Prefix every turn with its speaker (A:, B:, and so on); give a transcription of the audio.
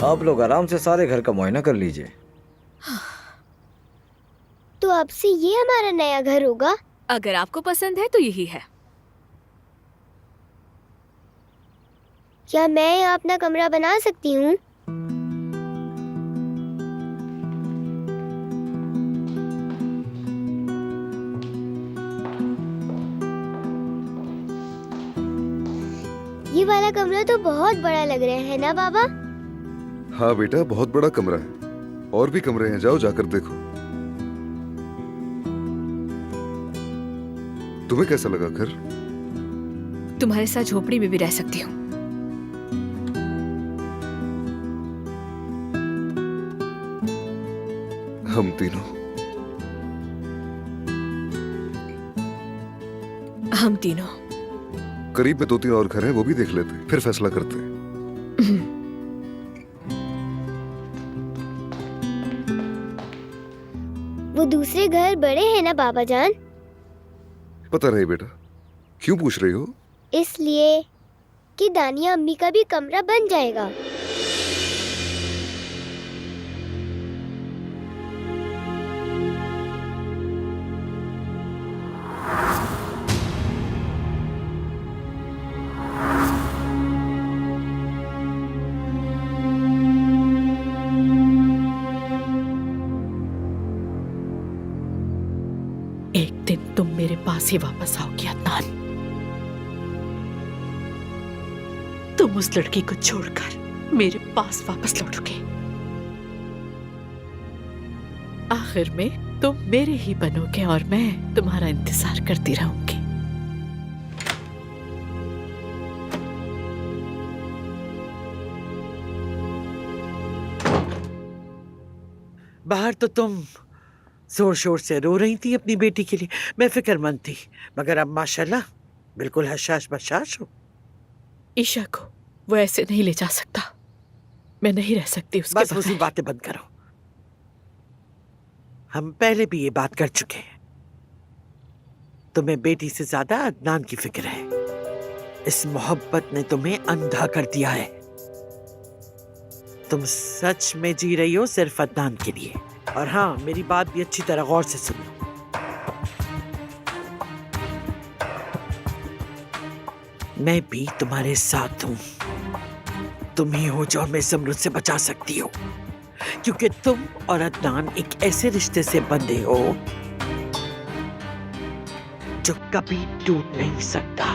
A: आप लोग आराम से सारे घर का मुआयना कर लीजिए।
B: तो अब से ये हमारा नया घर होगा?
C: अगर आपको पसंद है तो यही है।
B: क्या मैं यहाँ अपना कमरा बना सकती हूँ? ये वाला कमरा तो बहुत बड़ा लग रहा है ना बाबा?
D: हाँ बेटा, बहुत बड़ा कमरा है। और भी कमरे हैं, जाओ जाकर देखो। तुम्हें कैसा लगा घर?
C: तुम्हारे साथ झोपड़ी में भी रह सकती हूँ।
D: हम तीनों।
C: हम तीनों।
D: करीब में 2-3 और घर हैं, वो भी देख लेते, फिर फैसला करते।
B: वो दूसरे घर बड़े हैं ना बाबा जान?
D: पता नहीं बेटा, क्यों पूछ रही हो?
B: इसलिए कि दानिया अम्मी का भी कमरा बन जाएगा।
E: एक दिन तुम मेरे पास ही वापस आओगी अदनान। तुम उस लड़की को छोड़कर मेरे पास वापस लौटोगे। आखिर में तुम मेरे ही बनोगे और मैं तुम्हारा इंतजार करती रहूंगी।
F: बाहर तो तुम जोर शोर से रो रही थी अपनी बेटी के लिए, मैं फिक्रमंद थी, मगर अब माशाल्लाह बिल्कुल हशाश बशाश हो।
E: ईशा को वो ऐसे नहीं ले जा सकता। मैं नहीं रह सकती उसके
F: बस उसी
E: बगैर।
F: बातें बंद करो, हम पहले भी ये बात कर चुके हैं। तुम्हें बेटी से ज्यादा अदनान की फिक्र है। इस मोहब्बत ने तुम्हें अंधा कर दिया है। तुम सच में जी रही हो सिर्फ अदनान के लिए। और हाँ, मेरी बात भी अच्छी तरह गौर से सुनो। मैं भी तुम्हारे साथ हूं। तुम ही हो जो हमें ज़मरुद से बचा सकती हो, क्योंकि तुम और अदनान एक ऐसे रिश्ते से बंधे हो जो कभी टूट नहीं सकता।